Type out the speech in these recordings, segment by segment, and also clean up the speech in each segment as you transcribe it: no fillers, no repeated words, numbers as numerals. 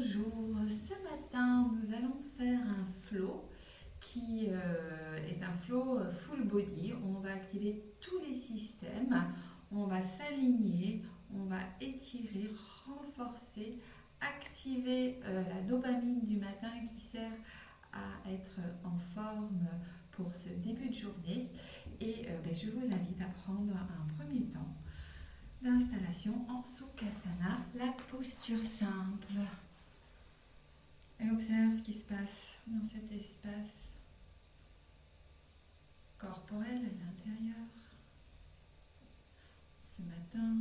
Bonjour, ce matin nous allons faire un flow qui est un flow full body. On va activer tous les systèmes, on va s'aligner, on va étirer, renforcer, activer la dopamine du matin qui sert à être en forme pour ce début de journée. Et je vous invite à prendre un premier temps d'installation en Sukhasana, la posture simple. Et observe ce qui se passe dans cet espace corporel à l'intérieur. Ce matin,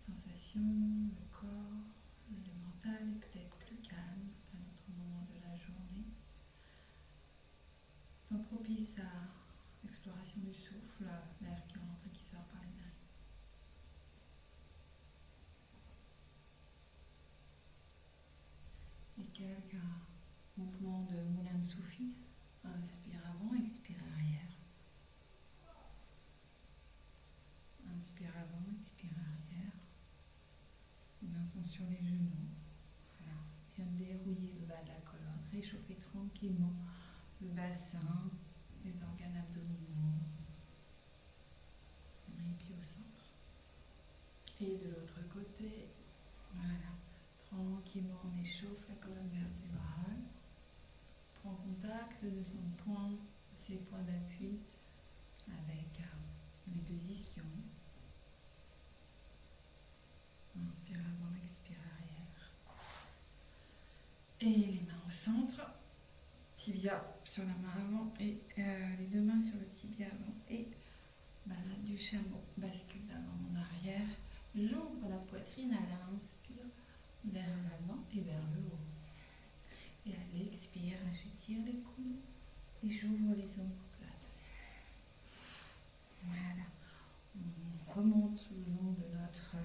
sensation, le corps, le mental est peut-être plus calme qu'à un autre moment de la journée. Temps propice à l'exploration du souffle, l'air qui rentre et qui sort par les narines. Et quelques mouvements de moulin de soufi. Inspire avant, expire arrière. Inspire avant, expire arrière. Les mains sont sur les genoux. Voilà. Viens dérouiller le bas de la colonne. Réchauffer tranquillement le bassin, les organes abdominaux. Et puis au centre. Et de l'autre côté, voilà. Tranquillement, on échauffe la colonne vertébrale. Prend contact de son poing, ses points d'appui avec les deux ischions. Inspire avant, expire arrière. Et les mains au centre. Tibia sur la main avant et les deux mains sur le tibia avant. Et balade du chameau. Bascule d'avant en arrière. J'ouvre la poitrine à l'inspire vers l'avant et vers le haut. Et à l'expire, j'étire les coudes et j'ouvre les omoplates. Voilà. On remonte le long de notre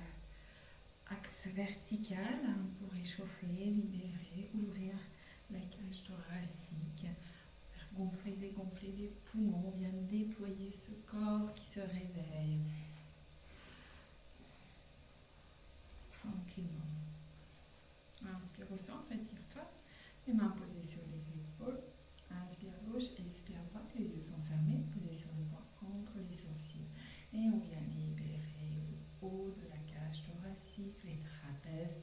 axe vertical pour réchauffer, libérer, ouvrir la cage thoracique, faire gonfler, dégonfler les poumons. On vient de déployer ce corps qui se réveille. Tranquillement. Inspire au centre, étire-toi. Les mains posées sur les épaules. Inspire à gauche et expire à droite. Les yeux sont fermés, posés sur le banc, entre les sourcils. Et on vient libérer le haut de la cage thoracique, les trapèzes,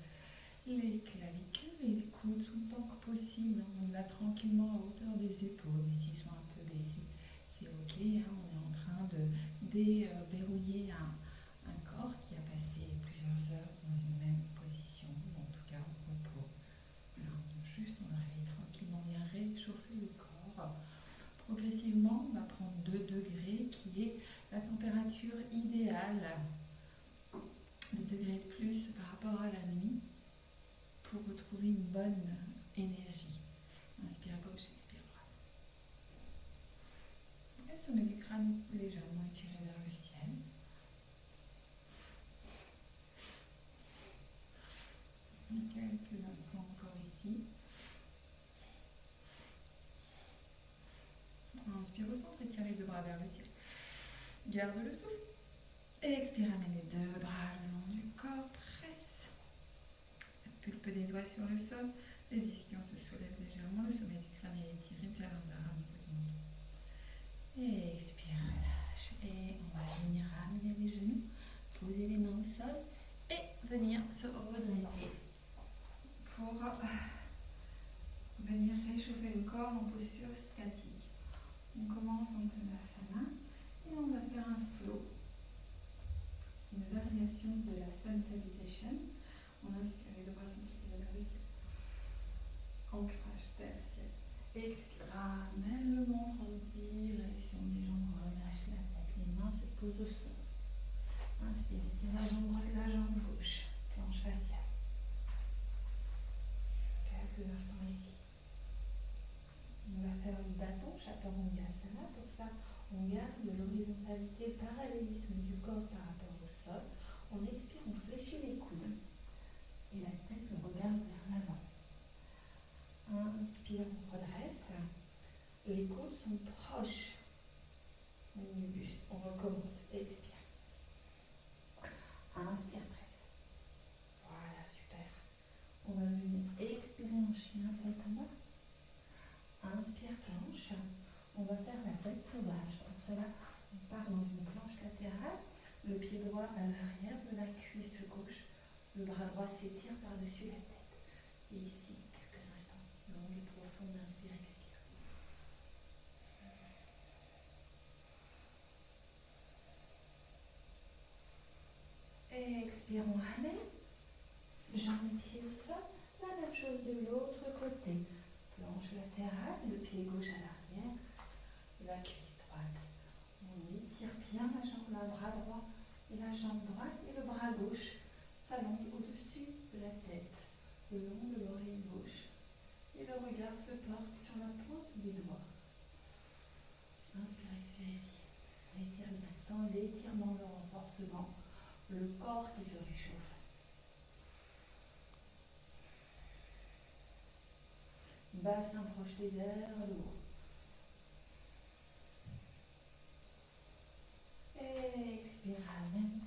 les clavicules, les coudes sont tant que possible. On va tranquillement à hauteur des épaules. Et s'ils sont un peu baissés, c'est ok. Hein, on est en train de déverrouiller un corps qui a passé plusieurs heures dans une même position, ou en tout cas au repos. Voilà, donc juste on réveille tranquillement, on vient réchauffer le corps. Progressivement, on va prendre 2 degrés qui est la température idéale. 2 degrés de plus par rapport à la nuit pour retrouver une bonne énergie. Inspire à gauche, expire à droite. Le sommet du crâne légèrement étiré vers le ciel. Quelques instants encore ici. Inspire au centre, étire les 2 bras vers le ciel. Garde le souffle. Et expire, amène les 2 bras le long du corps. Presse. La pulpe des doigts sur le sol. Les ischions se soulèvent légèrement. Le sommet du crâne est étiré. Jalandhara au niveau du menton. Et expire, relâche. Et on va venir ramener les genoux. Poser les mains au sol. Et venir se redresser. Pour venir réchauffer le corps en posture statique. On commence en Tadasana et on va faire un flow, une variation de la Sun Salutation. On inspire, les 2 bras sont tirés vers le ciel. Ancrage terre, ciel. Expire, ramène le ventre en direction des jambes, relâche la tête, les mains se posent au sol. Inspire, étire la jambe droite, la jambe gauche, planche faciale. Quelques instants ici. On va faire le bâton Chaturanga-asana. Pour ça, on garde l'horizontalité, parallélisme du corps par rapport au sol. On expire, on fléchit les coudes et la tête le regarde vers l'avant. Inspire, on redresse. Les coudes sont proches du buste. On recommence. Expire. Inspire, presse. sauvage. Pour cela, on part dans une planche latérale, le pied droit à l'arrière de la cuisse gauche, le bras droit s'étire par-dessus la tête. Et ici, quelques instants, longue et profonde, inspire, expire. Et expire, on ramène. Jambes et pieds au sol. La même chose de l'autre côté. Planche latérale, le pied gauche à l'arrière, la cuisse droite. On étire bien la jambe, le bras droit et la jambe droite et le bras gauche s'allonge au-dessus de la tête, le long de l'oreille gauche. Et le regard se porte sur la pointe des doigts. Inspire, expire ici. Étire bien, sans l'étirement, le renforcement, le corps qui se réchauffe. Bassin projeté vers le haut. Et expire, ramène.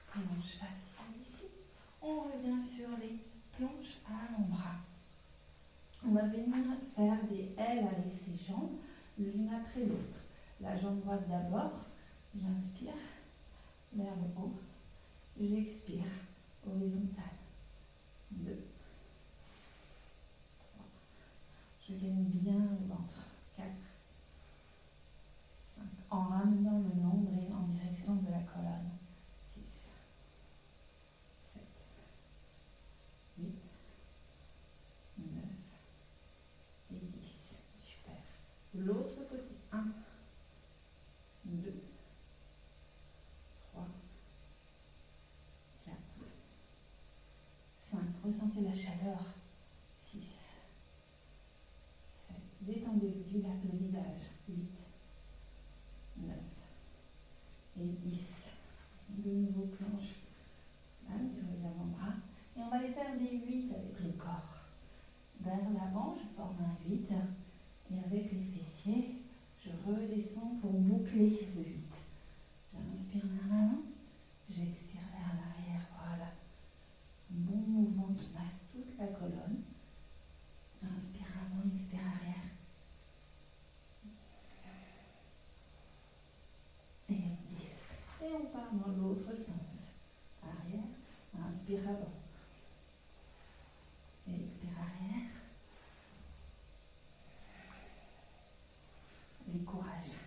Planche faciale ici. On revient sur les planches à l'avant-bras. On va venir faire des L avec ses jambes, l'une après l'autre. La jambe droite d'abord. J'inspire vers le haut. J'expire. Horizontale. 2. Je gagne bien le ventre. 4, 5. En ramenant le nombril en direction de la colonne. 6, 7, 8, 9 et 10. Super. L'autre côté. 1, 2, 3, 4, 5. Ressentez la chaleur. 6. Détendez le visage. 8, 9 et 10. De nouveau planche même sur les avant-bras. Et on va les faire des 8 avec le corps. Vers l'avant, je forme un 8. Et avec les fessiers, je redescends pour boucler le 8. J'inspire vers l'avant. J'expire vers l'arrière. Voilà. Un bon mouvement qui masse toute la colonne. J'inspire avant, expire arrière. Et 10. Et on part dans l'autre sens. Arrière, inspire avant. Et expire arrière. Et courage.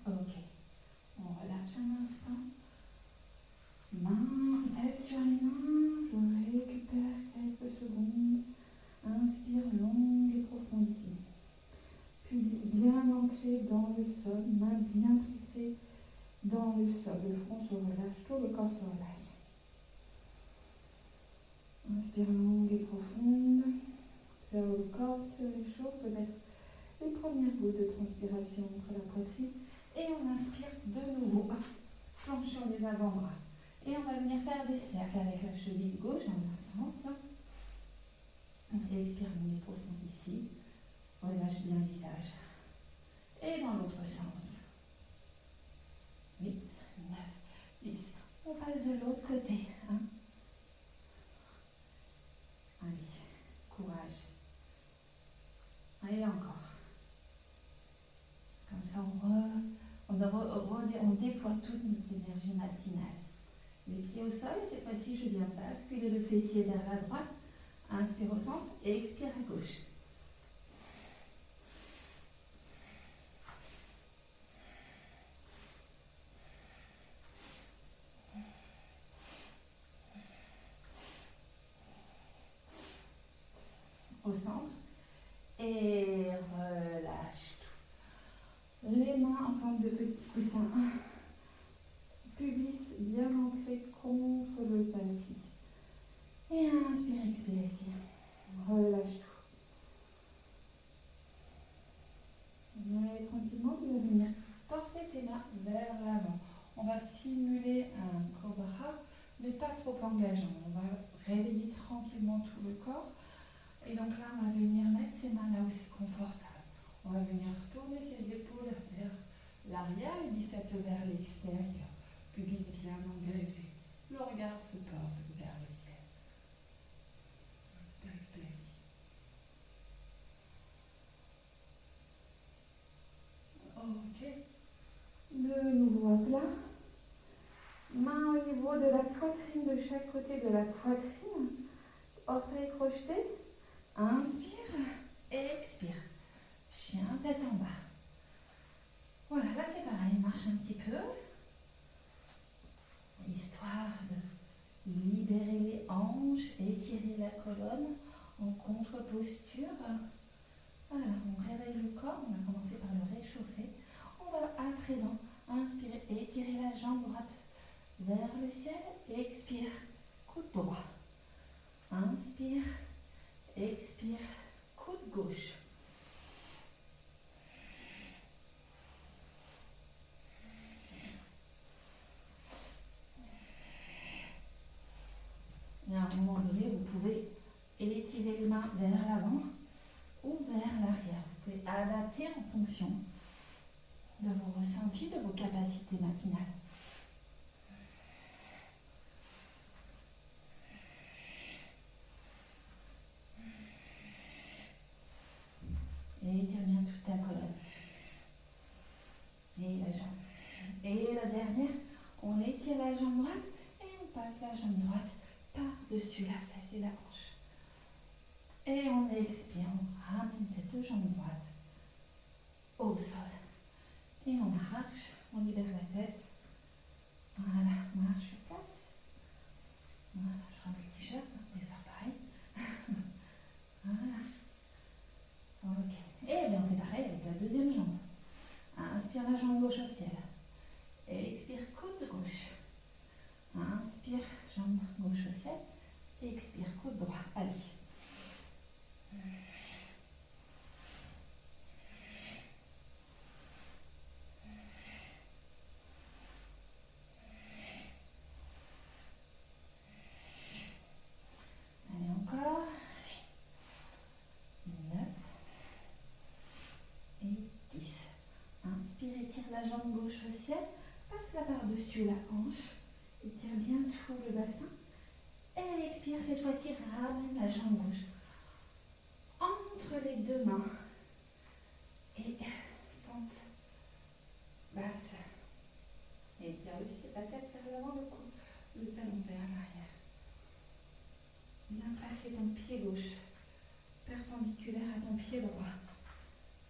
Ok. On relâche un instant. Main, tête sur les mains. Je récupère quelques secondes. Inspire longue et profonde ici. Pubis bien ancré dans le sol, main bien pressée dans le sol. Le front se relâche, tout le corps se relâche. Inspire longue et profonde. Observe le corps qui se réchauffe, peut-être les premières gouttes de transpiration entre la poitrine. Et on inspire de nouveau. Planche sur les avant-bras. Et on va venir faire des cercles avec la cheville gauche dans un sens. Et expire longue et profonde ici. Relâche bien le visage. Et dans l'autre sens. 8, 9, 10. On passe de l'autre côté. Allez, courage. Et encore. Comme ça, on déploie toute notre énergie matinale. Les pieds au sol, et cette fois-ci, je viens basculer le fessier vers la droite. Inspire au centre et expire à gauche. Au centre. Et relâche tout. Les mains en forme de petits coussins. Pubis bien ancré contre le tapis. Et inspire, expire ici. Relâche tout. Et tranquillement, tu vas venir porter tes mains vers l'avant. On va simuler un cobra, mais pas trop engageant. On va réveiller tranquillement tout le corps. Et donc là, on va venir mettre ses mains là où c'est confortable. On va venir tourner ses épaules vers l'arrière, les biceps vers l'extérieur. Pubis bien engagé. Le regard se porte vers le ciel. Inspire, expire ici. Ok. De nouveau à plat. Main au niveau de la poitrine, de chaque côté de la poitrine. Orteils crochetés. Inspire. Expire. Chien, tête en bas. Voilà, là c'est pareil, on marche un petit peu. Histoire de libérer les hanches, étirer la colonne en contre-posture. Voilà, on réveille le corps, on va commencer par le réchauffer. On va à présent inspirer, étirer la jambe droite vers le ciel. Expire, coude droit. Inspire, expire, coude gauche. Et à un moment donné, vous pouvez étirer les mains vers l'avant ou vers l'arrière. Vous pouvez adapter en fonction de vos ressentis, de vos capacités matinales. Et étire bien toute ta colonne. Et la jambe. Et la dernière, on étire la jambe droite et on passe la jambe droite par-dessus la fesse et la hanche. Et on expire, on ramène cette jambe droite au sol. Et on marche, on libère la tête. Voilà, marche sur place. Voilà, je rends le t-shirt, on peut faire pareil. Voilà. Ok. Et bien on fait pareil avec la deuxième jambe. Inspire la jambe gauche au ciel. Expire coude gauche. Inspire jambe gauche au ciel. Expire coude droit. Allez. Allez encore. 9 et 10. Inspire, étire la jambe gauche au ciel. Passe-la par-dessus la hanche. Étire bien tout le bassin. Et expire, cette fois-ci, ramène la jambe gauche entre les deux mains. Et fente basse. Et étire la tête vers l'avant, le talon vers l'arrière. Bien placer ton pied gauche perpendiculaire à ton pied droit.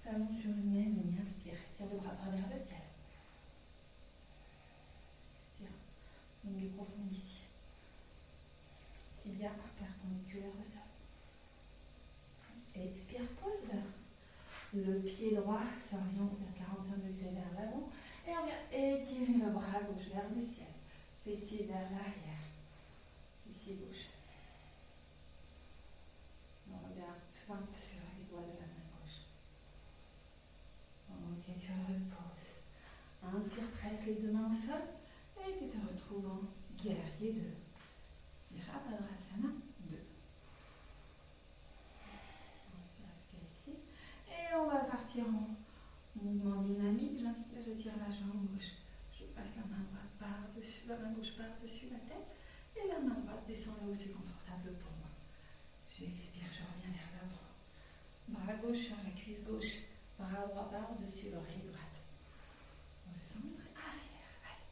Talon sur une même ligne. Inspire. Tire le bras droit vers le ciel. Expire. Longue et profonde ici. Tibia perpendiculaire au sol. Expire, pose. Le pied droit s'oriente vers 45 degrés vers l'avant. Et on vient étirer le bras gauche vers le ciel. Fessier vers l'arrière. Ici gauche. Le regard pointe sur les doigts de la main gauche. Ok, tu reposes. Inspire, presse les deux mains au sol. Et tu te retrouves en guerrier 2. Virabhadrasana 2. Inspire, expire ici. Et on va partir en mouvement dynamique. J'inspire, je tire la jambe gauche. Je passe la main droite par-dessus, la main gauche par-dessus la tête. Et la main droite descend là où c'est confortable pour moi. J'expire, je reviens vers l'avant. Bras gauche sur la cuisse gauche. Bras droit par-dessus l'oreille droite. Au centre, arrière. Allez.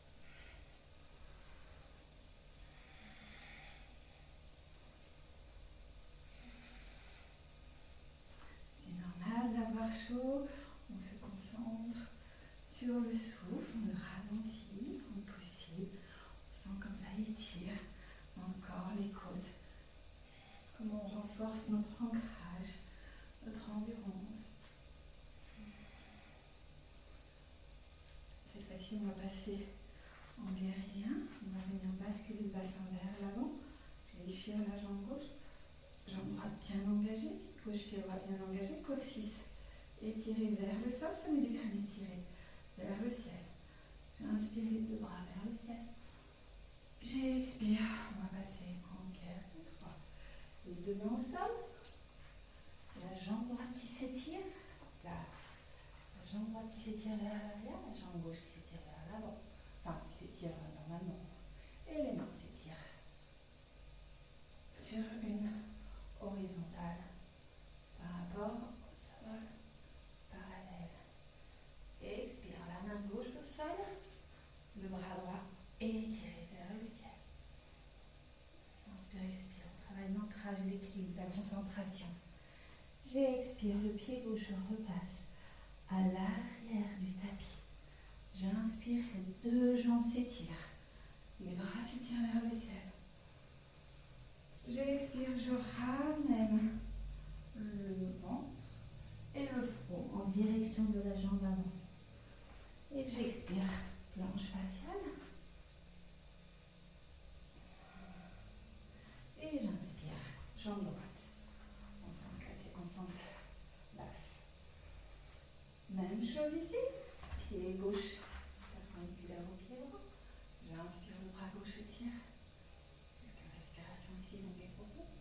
C'est normal d'avoir chaud. On se concentre sur le souffle. On ralentit comme possible. On sent comme ça étire encore les côtes. Comment on renforce notre ancrage, notre endurance. Cette fois-ci, on va passer en guerrier 1. On va venir basculer le bassin vers l'avant. Fléchir la jambe gauche. Jambe droite bien engagée. Gauche, pied droit bien engagé. Côte 6. Étiré vers le sol. Sommet du crâne étiré vers le ciel. J'inspire les deux bras vers le ciel. J'expire. On va passer en guerrier 3. Les deux mains au sol. La jambe droite qui s'étire. La jambe droite qui s'étire vers l'arrière. La jambe gauche qui s'étire vers l'avant. Enfin, qui s'étire normalement. Et les mains s'étirent sur une horizontale par rapport au sol parallèle. Expire. Le bras droit étiré vers le ciel. Inspire, expire. On travaille l'ancrage, l'équilibre, la concentration. J'expire, le pied gauche repasse à l'arrière du tapis. J'inspire, les deux jambes s'étirent. Les bras s'étirent vers le ciel. J'expire, je ramène le ventre et le front en direction de la jambe avant. Et j'expire, planche faciale. Et j'inspire, jambe droite. En fente basse. Même chose ici. Pied gauche perpendiculaire au pied droit. J'inspire, le bras gauche étire. Quelques respirations ici, longue et profonde.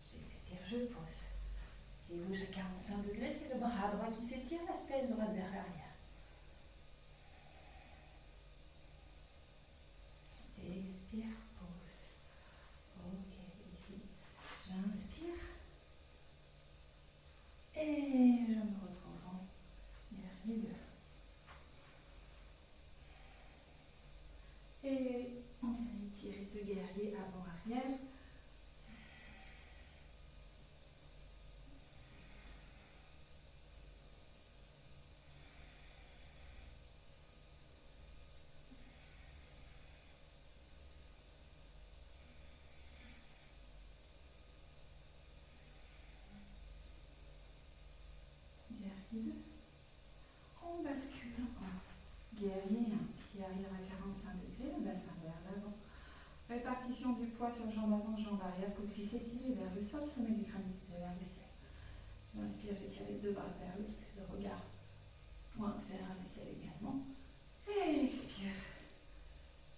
J'expire, je pose. Pied gauche à 45 degrés, c'est le bras droit qui s'étire, la fesse droite vers l'arrière. Expire, pause. Ok, ici, j'inspire. Et je me retrouve en guerrier 2. Et on vient étirer ce guerrier avant-arrière. On bascule en guerrier 1, pied arrière à 45 degrés, le bassin vers l'avant. Répartition du poids sur jambe avant, jambe arrière, coccyx étiré vers le sol, sommet du crâne étiré vers le ciel. J'inspire, j'étire les deux bras vers le ciel, le regard pointe vers le ciel également. J'expire,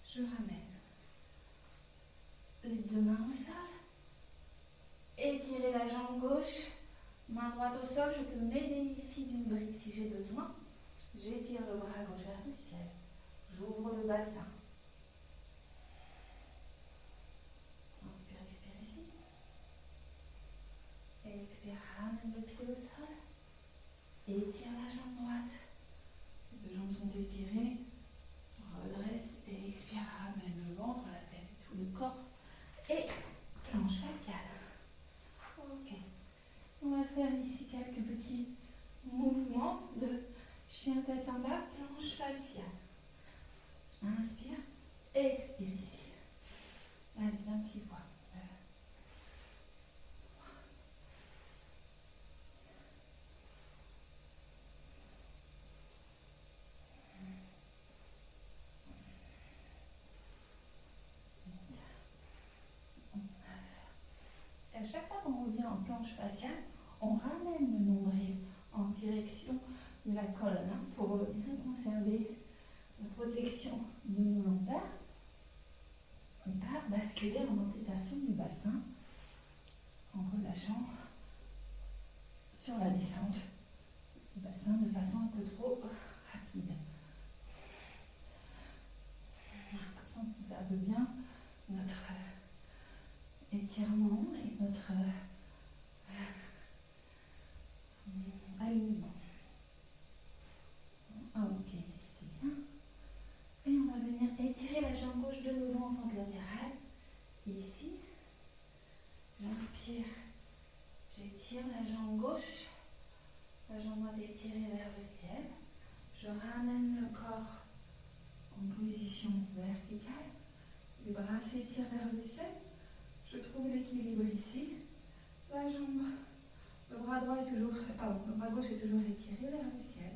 je ramène les deux mains au sol. Étirez la jambe gauche. Main droite au sol, je peux m'aider ici d'une brique si j'ai besoin. J'étire le bras gauche vers le ciel. J'ouvre le bassin. Inspire, expire ici. Et expire, ramène le pied au sol. Étire la jambe droite. Les deux jambes sont étirées. Redresse et expire, ramène le ventre, la tête et tout le corps. Et planche faciale. Ok. On va faire ici quelques petits mouvements de chien tête en bas, planche faciale. Inspire, expire ici. Allez, 26 fois. À chaque fois qu'on revient en planche faciale, on ramène le nombril en direction de la colonne pour bien conserver la protection de nos lombaires et pas basculer en antéversion du bassin en relâchant sur la descente du bassin de façon un peu trop rapide. Comme ça, on conserve bien notre étirement et notre alignement. Ah, ok, ici c'est bien. Et on va venir étirer la jambe gauche de nouveau en fente latérale. Ici, j'inspire, j'étire la jambe gauche, la jambe droite étirée vers le ciel. Je ramène le corps en position verticale. Les bras s'étirent vers le ciel. Je trouve l'équilibre ici. La jambe, le bras droit est toujours, le bras gauche est toujours étiré vers le ciel.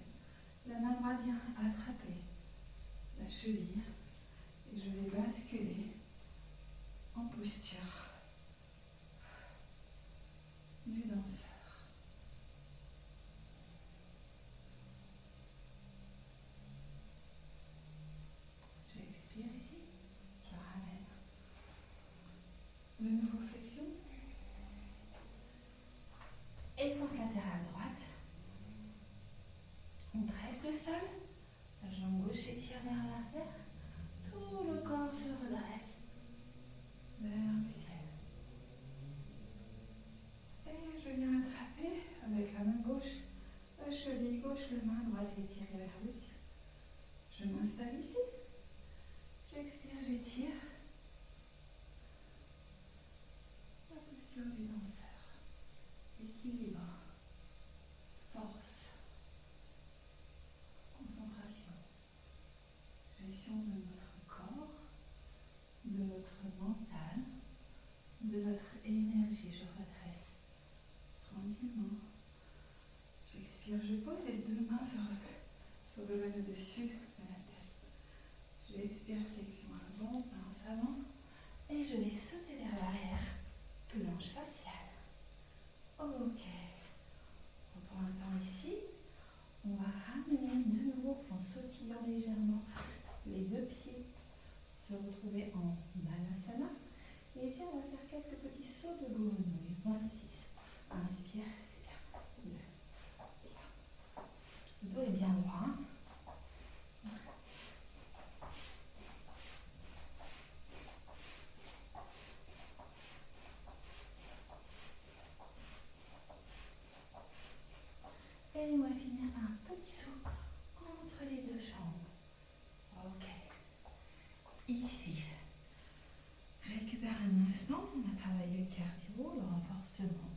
La main droite vient attraper la cheville et je vais basculer en posture du danseur. J'expire ici, je ramène. De nouveau flexion. Et fente latérale droite. On presse le sol. La jambe gauche s'étire vers l'arrière. Tout le corps se redresse vers le ciel. Et je viens attraper avec la main gauche la cheville gauche. gauche, la main droite étirée vers le ciel. Je m'installe ici. J'expire, j'étire. La posture du danseur. Équilibre. Force. Concentration. Gestion de notre corps, de notre mental, de notre énergie. Je redresse tranquillement. J'expire, je pose les deux mains sur le dessus de la tête. J'expire, flexion avant, balance avant. Et je vais sauter vers l'arrière. Planche faciale. Ok. On prend un temps ici. On va ramener de nouveau en sautillant légèrement les deux pieds. Se retrouver en Balasana. Et ici, on va faire quelques petits sauts de grenouille. 26. Inspire, expire. 2. Le dos est bien droit. Et on va finir par un petit saut entre les deux jambes. Ok. Ici. Récupère un instant. On a travaillé le cardio, le renforcement,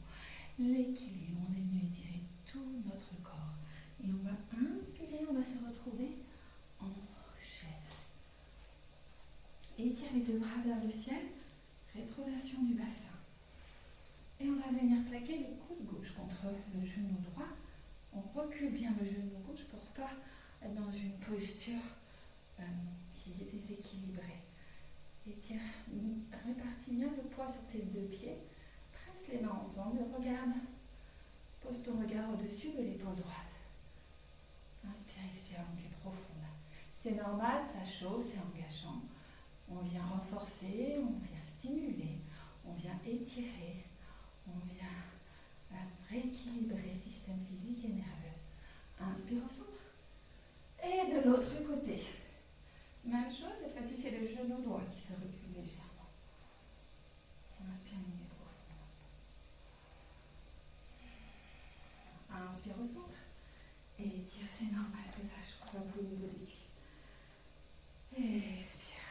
l'équilibre. On est venu étirer tout notre corps. Et on va inspirer, on va se retrouver en chaise. Étire les deux bras vers le ciel. Rétroversion du bassin. Et on va venir plaquer les coudes gauche contre le genou droit. On recule bien le genou gauche pour ne pas être dans une posture qui est déséquilibrée. Étire, répartis bien le poids sur tes deux pieds. Presse les mains ensemble. Regarde. Pose ton regard au-dessus de l'épaule droite. Inspire, expire, montée profonde. C'est normal, ça chauffe, c'est engageant. On vient renforcer, on vient stimuler, on vient étirer, on vient rééquilibrer le système physique et nerveux. Inspire au centre. Et de l'autre côté. Même chose, cette fois-ci c'est le genou droit qui se recule légèrement. Inspire, montée profonde. Inspire au centre. Et étire, c'est normal que ça chauffe un peu au niveau des cuisses. Et expire.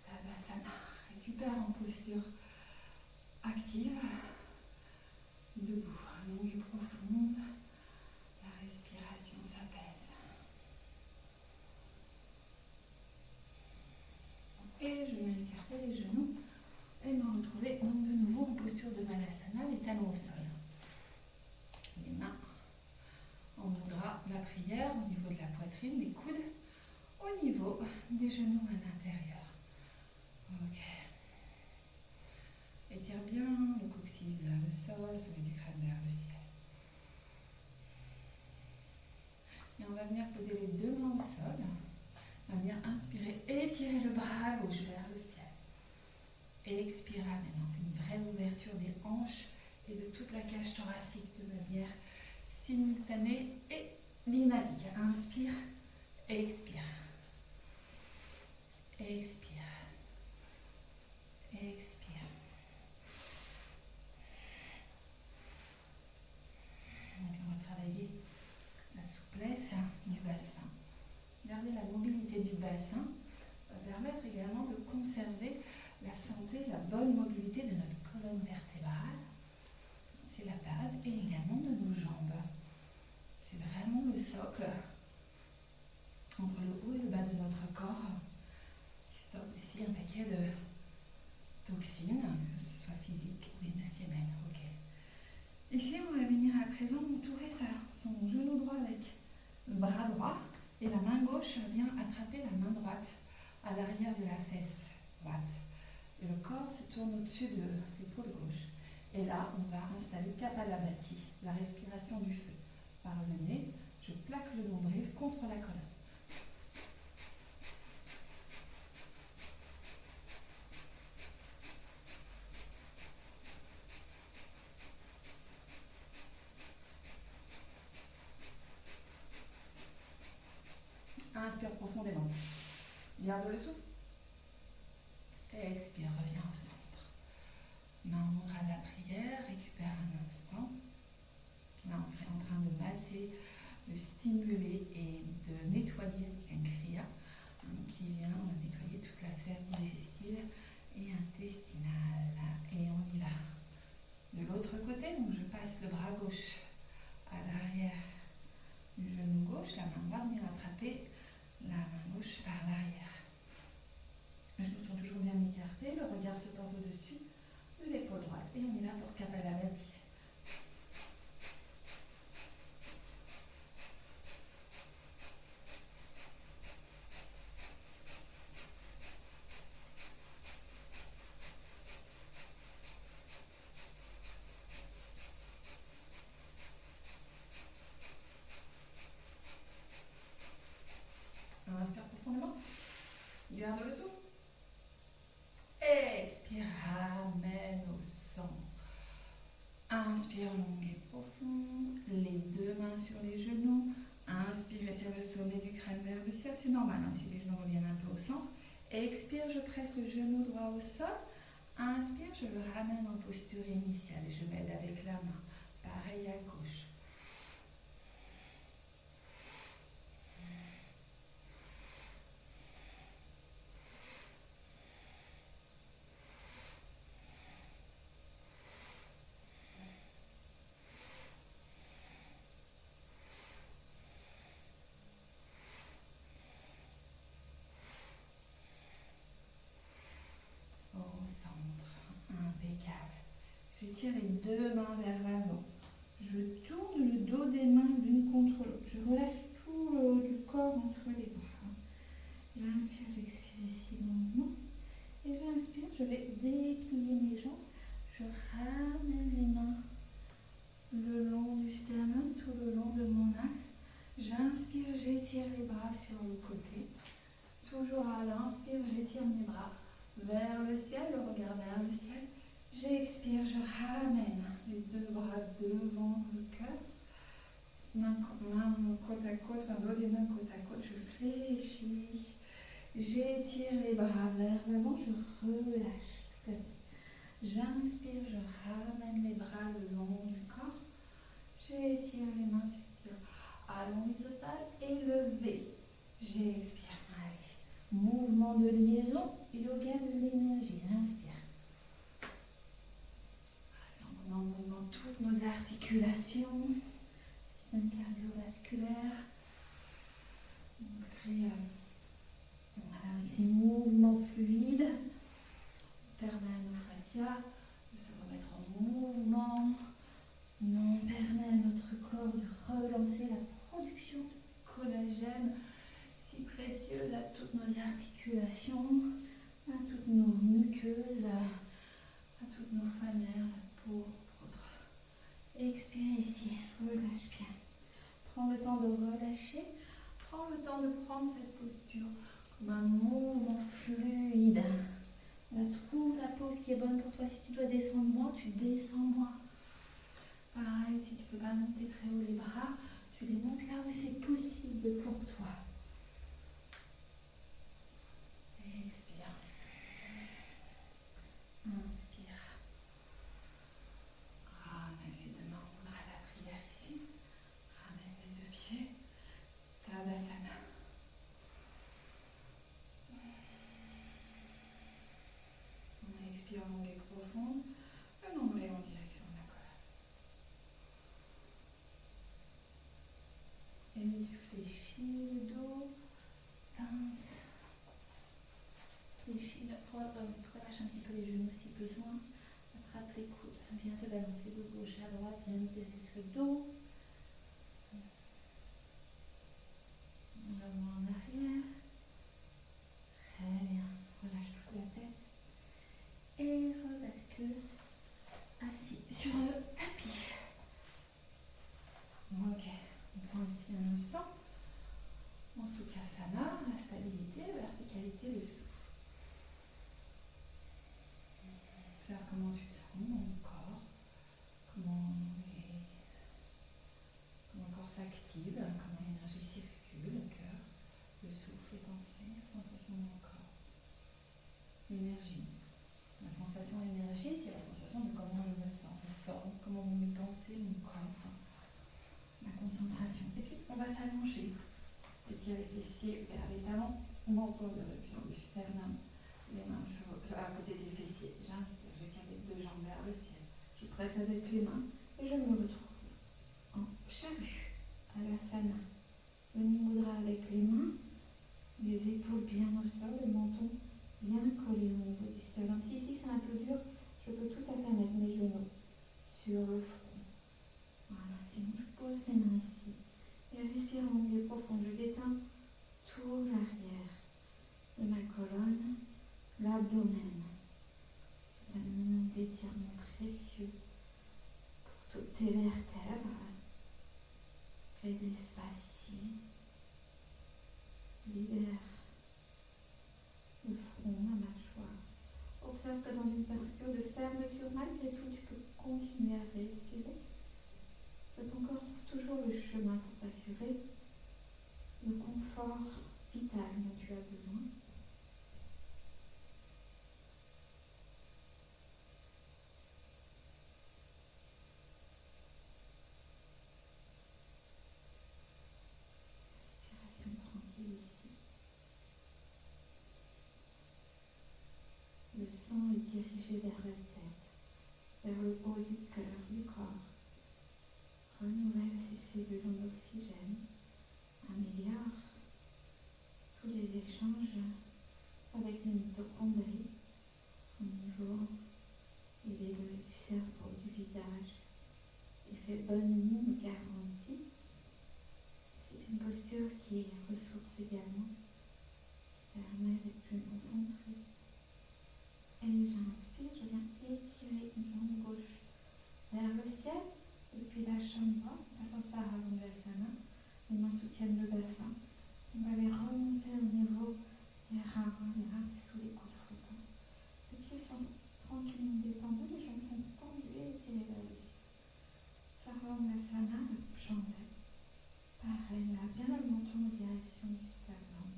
Tadasana. Récupère en posture active. Debout, longue et profonde. La respiration s'apaise. Et je viens écarter les genoux et me retrouver donc de nouveau en posture de Balasana, les talons au sol. Les mains en mudra, la prière au niveau de la poitrine, les coudes au niveau des genoux à l'intérieur. Ok. Étire bien le coccyx vers le sol, sommet du crâne vers le ciel. Et on va venir poser les deux mains au sol. On va venir inspirer, étirer le bras gauche vers le ciel. Expire maintenant, une vraie ouverture des hanches et de toute la cage thoracique de manière simultanée et dynamique. Inspire, expire. Expire. Expire. Donc on va travailler la souplesse du bassin. Garder la mobilité du bassin va permettre également de conserver la santé, la bonne mobilité de notre colonne vertébrale. C'est la base et également de nos jambes. C'est vraiment le socle entre le haut et le bas de notre corps qui stocke aussi un paquet de toxines, que ce soit physiques ou émotionnelles. Okay. Ici, on va venir à présent entourer son genou droit avec le bras droit et la main gauche vient attraper la main droite à l'arrière de la fesse droite. Et le corps se tourne au-dessus de l'épaule gauche. Et là, on va installer Kapalabhati, la respiration du feu. Par le nez, je plaque le nombril contre la colonne. Inspire profondément. Garde le souffle. Expire, reviens au centre. Main au mudra de la prière, récupère un instant. Là, on est en train de masser de stimuler et de nettoyer avec un kriya qui vient nettoyer toute la sphère digestive et intestinale. Et on y va. De l'autre côté, donc je passe le bras gauche à l'arrière du genou gauche, la main droite vient attraper la main gauche par l'arrière. Les genoux sont toujours bien écartés, le regard se porte au-dessus de l'épaule droite. Et on y va pour Kapalabhati. On inspire profondément. Garde le souffle. Expire, ramène au centre. Inspire long et profond. Les deux mains sur les genoux. Inspire, étire le sommet du crâne vers le ciel. C'est normal hein, si les genoux reviennent un peu au centre. Expire, je presse le genou droit au sol. Inspire, je le ramène en posture initiale et je m'aide avec la main. Pareil à gauche. Au centre, impeccable. J'étire les deux mains vers l'avant. Je tourne le dos des mains l'une contre l'autre. Je relâche tout le haut du corps entre les bras. J'inspire, j'expire ici longuement. Et j'inspire, je vais déplier mes jambes. Je ramène les mains le long du sternum, tout le long de mon axe. J'inspire, j'étire les bras sur le côté. Toujours à l'inspire, j'étire mes bras vers le ciel, le regard vers le ciel. J'expire, je ramène les deux bras devant le cœur. Main côte à côte, enfin dos des mains côte à côte. Je fléchis. J'étire les bras vers l'avant, je relâche tout à fait. J'inspire, je ramène les bras le long du corps. J'étire les mains, s'étire. Allons l'horizontale, élevé. J'expire. Allez. Mouvement de liaison, yoga de l'énergie. Inspire. On en mouvement toutes nos articulations, système cardiovasculaire. On crée avec ces mouvements fluides. On permet à nos fascias de se remettre en mouvement. On permet à notre corps de relancer la production de collagène si précieuse à toutes nos articulations, à toutes nos muqueuses, à toutes nos fanères, la peau, entre autres. Expire ici, relâche bien. Prends le temps de relâcher, prends le temps de prendre cette posture comme un mouvement fluide. Trouve la pose qui est bonne pour toi. Si tu dois descendre moins, tu descends moins. Pareil, si tu ne peux pas monter très haut les bras, tu les montes là où c'est possible pour toi. Expire. Inspire. Ramène les deux mains, on fera la prière ici. Ramène les deux pieds. Tadasana. On expire longue et profonde. Le nombril en direction de la colonne. Et tu fléchis le dos. Pince. Fléchis, relâche un petit peu les genoux si besoin. Attrape les coudes. Viens te balancer de gauche à droite. Viens libérer le dos. L'avant en arrière. Très bien. Relâche toute la tête. Et rebascule assis sur le tapis. Ok. On prend ici un instant. En Sukhasana, la stabilité, la verticalité, le souffle. Observe comment tu te sens dans le corps, comment le corps s'active, comment l'énergie circule, le cœur, le souffle, les pensées, la sensation dans le corps. L'énergie. La sensation énergie, c'est la sensation de comment je me sens, ma forme, comment mes pensées, mon corps. La conscience concentration. Et puis, on va s'allonger. Étire les fessiers vers les talons, menton en direction du sternum, les mains à côté des fessiers. J'inspire, j'étire les deux jambes vers le ciel. Je presse avec les mains et je me retrouve en chalut à l'asana. Yoni Mudra avec les mains, les épaules bien au sol, le menton bien collé au niveau du sternum. Si ici c'est un peu dur, je peux tout à fait mettre mes genoux sur le front. Voilà, sinon je pose les mains ici. Et je respire en longueur profonde. Je détends tout l'arrière de ma colonne, l'abdomen. C'est un moment d'étirement précieux pour toutes tes vertèbres. Crée de l'espace ici. Libère le front, la mâchoire. Observe que dans une posture de fermeture, malgré tout, tu peux continuer à respirer. Que ton corps trouve toujours le chemin pour t'assurer le confort vital dont tu as besoin. Respiration tranquille ici. Le sang est dirigé vers la tête, vers le haut du cœur, du corps. Renouvelle ces cellules en oxygène, améliore tous les échanges avec les mitochondries au niveau du cerveau, du visage. Effet bonne mine garantie. C'est une posture qui ressource également, qui permet d'être plus concentré. Et j'inspire, je viens étirer une jambe gauche vers le ciel. Et puis la jambe droite, en passant ça à Ravandasana, les mains soutiennent le bassin. On va les remonter au niveau des reins, sous les coudes flottants. Les pieds sont tranquillement détendus, les jambes sont tendues et étirées vers le ciel. Ravandasana, le jambe. Pareil, là, bien le menton en direction du sternum.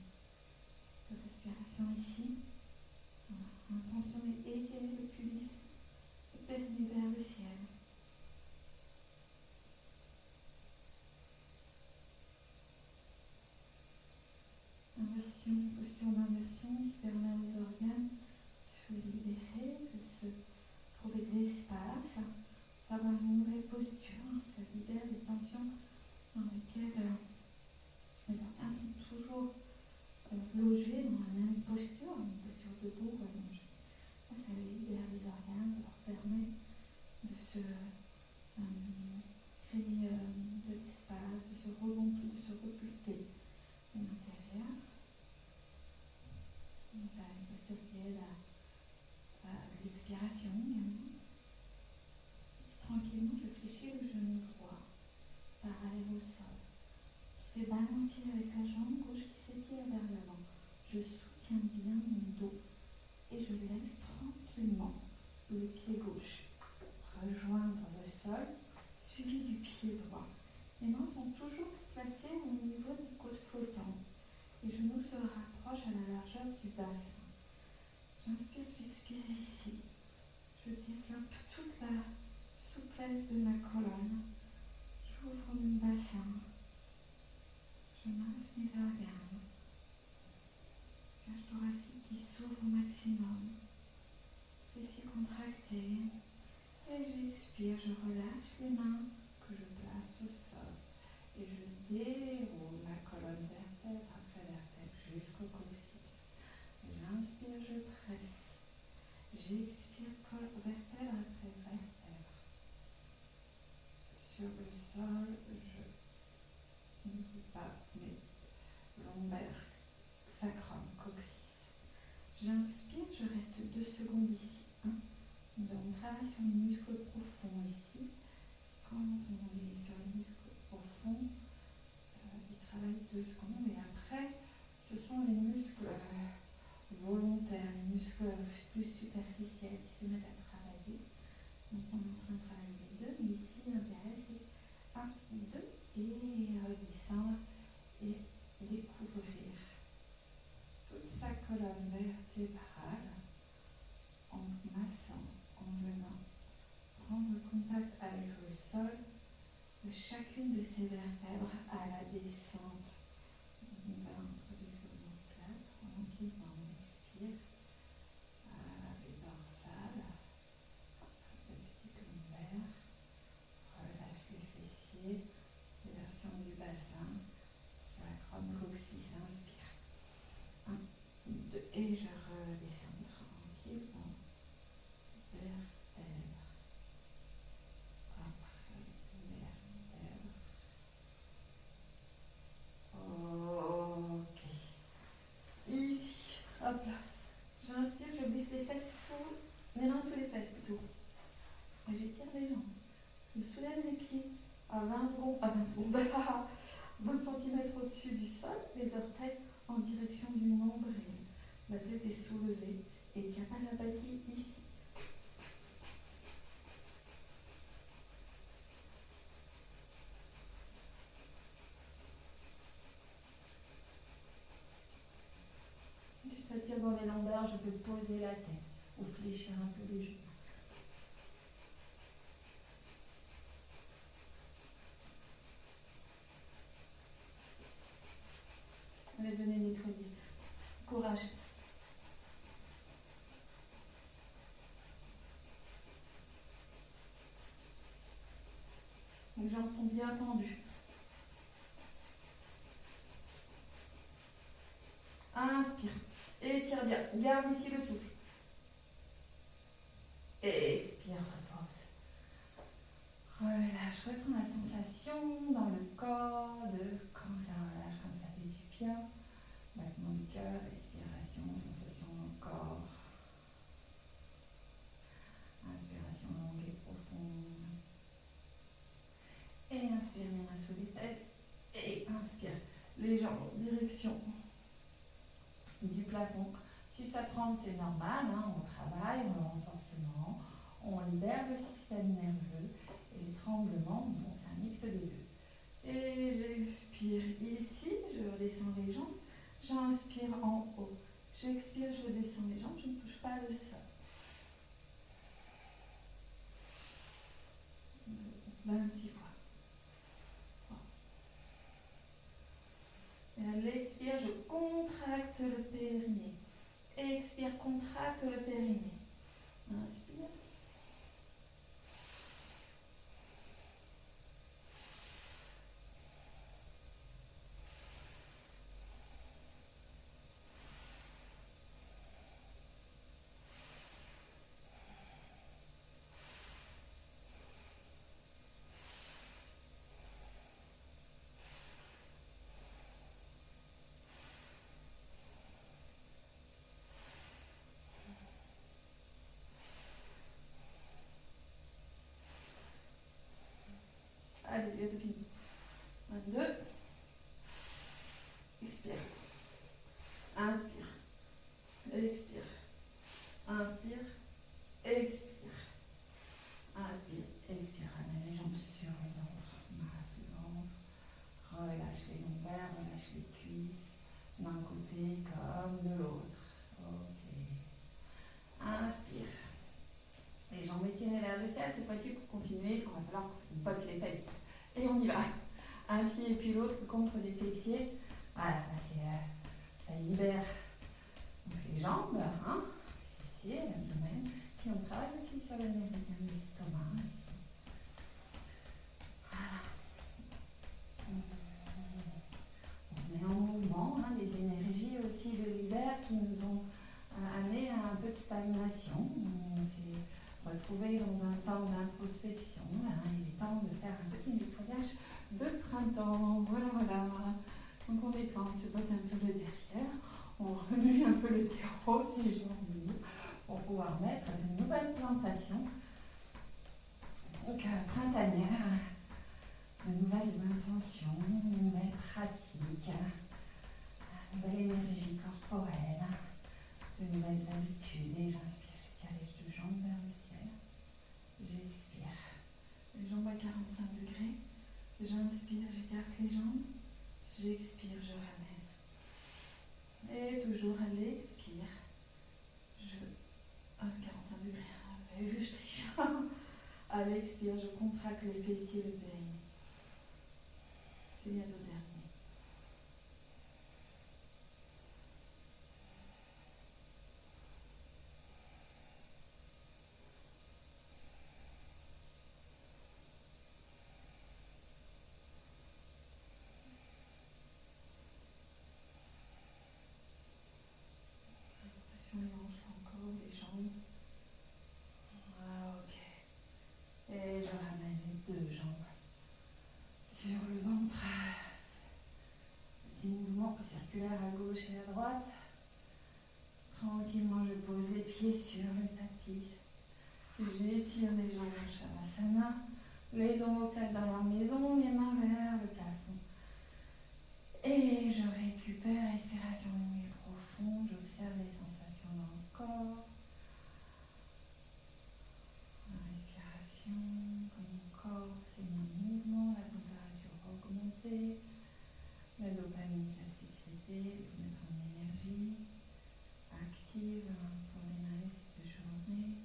De respiration ici. Voilà. L'intention est d'étirer le pubis, le périnée vers le ciel. Inversion, posture d'inversion qui permet aux organes de se libérer, de se trouver de l'espace, d'avoir une nouvelle posture. Ça libère les tensions dans lesquelles les organes sont toujours logés dans la même posture, une posture debout ou allongée. Ça libère les organes, ça leur permet de se créer de l'espace, de se rebondir, de se repulper de l'intérieur. Ça a une posture qui aide à l'expiration également. Tranquillement, je fléchis le genou droit, parallèle au sol, qui fait balancier avec la jambe gauche qui s'étire vers l'avant. Je soutiens bien mon dos et je laisse tranquillement le pied gauche rejoindre le sol, suivi du pied droit. Les mains sont toujours placées au niveau des côtes flottantes. Les genoux se rapprochent à la largeur du bassin. J'inspire, j'expire ici. Je développe toute la souplesse de ma colonne. J'ouvre mon bassin. Je masse mes organes. Cage thoracique qui s'ouvre au maximum. Fessiers contractés. Et j'expire, je relâche les mains que je place au sol. Et je déroule ma colonne vertèbre après vertèbre jusqu'au coccyx. J'inspire, je presse. J'expire, vertèbre après vertèbre. Sur le sol, je n'oublie pas mes lombaires, sacrum, coccyx. J'inspire, je reste 2 secondes ici. Donc on travaille sur les muscles profonds ici. Quand on est sur les muscles profonds, ils travaillent 2 secondes et après, ce sont les muscles volontaires, les muscles plus superficiels qui se mettent à travailler. Donc on est en train de travailler les deux, mais ici l'intérêt c'est 1, 2 et redescendre et découvrir toute sa colonne vertébrale en massant, en venant prendre contact avec le sol de chacune de ces vertèbres bassin, sacrum, coccyx, inspire. 1, 2, et je redescends tranquillement. Vertèbre. Après, vertèbre. Ok. Ici, hop là. J'inspire, je glisse les fesses les mains sous les fesses plutôt. Et j'étire les jambes. Je soulève les pieds à 20 secondes, 20 cm au-dessus du sol, les orteils en direction du nombril. La tête est soulevée et Kapalabhati ici. Si ça tire dans les lombaires, je peux poser la tête ou fléchir un peu les genoux. Allez, venez nettoyer. Courage. Les jambes sont bien tendues. Inspire. Étire bien. Garde ici le souffle. Expire, repose. Relâche. Ressens la sensation dans le corps de quand ça relâche, comme ça fait du bien. Battement du cœur, respiration, sensation dans le corps. Inspiration longue et profonde. Et inspire les mains sous les fesses. Et inspire les jambes en direction du plafond. Si ça tremble, c'est normal, hein, on travaille, on le renforcement, on libère le système nerveux. Et les tremblements, bon, c'est un mix des deux. Et j'expire ici, je redescends les jambes. J'inspire en haut. J'expire, je descends les jambes, je ne touche pas le sol. 26 fois. Et à l'expire, je contracte le périnée. Expire, contracte le périnée. Inspire. Allez, bientôt fini. 22. Expire. Inspire. Expire. Inspire. Expire. Inspire. Expire. Ramène les jambes sur le ventre. Masse le ventre. Relâche les lombaires, relâche les cuisses. D'un côté comme de l'autre. Ok. Inspire. Les jambes étirées vers le ciel. Cette fois-ci, pour continuer, il va falloir qu'on se botte les fesses. Et on y va. Un pied et puis l'autre contre les fessiers. Voilà, là ça libère donc les jambes, hein, les fessiers, l'abdomen. Puis on travaille aussi sur le méridien de l'estomac. Voilà. On met en mouvement hein, les énergies aussi de l'hiver qui nous ont amené à un peu de stagnation. On s'est retrouvé dans un temps d'introspection. Hein, il est temps de faire un petit nettoyage de printemps. Voilà. Donc on nettoie, on se botte un peu le derrière, on remue un peu le terreau si j'ai envie, pour pouvoir mettre une nouvelle plantation. Donc printanière, de nouvelles intentions, de nouvelles pratiques, de nouvelle énergie corporelle, de nouvelles habitudes. Et j'inspire, j'étire les deux jambes vers le ciel. J'expire. Les jambes à 45 degrés. J'inspire, j'écarte les jambes. J'expire, je ramène. Et toujours à l'expire, je... 45 degrés, vous avez vu, je triche. À l'expire, je contracte les fessiers, le périnée. C'est bientôt terminé. mouvement circulaire à gauche et à droite. Tranquillement, je pose les pieds sur le tapis. J'étire les jambes en Shavasana. Les omoplates dans leur maison, les mains vers le plafond. Et je récupère, respiration longue et profonde. J'observe les sensations dans le corps. La respiration, comme mon corps s'est mis en mouvement, la température va augmenter. La dopamine s'est sécrétée, vous mettre en énergie active pour démarrer cette journée.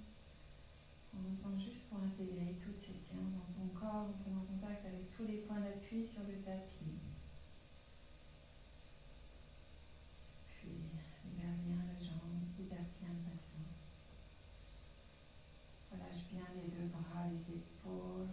Prends un temps juste pour intégrer toute cette séance dans ton corps, en prenant contact avec tous les points d'appui sur le tapis. Puis libère bien les jambes, libère bien le bassin. Relâche bien les deux bras, les épaules.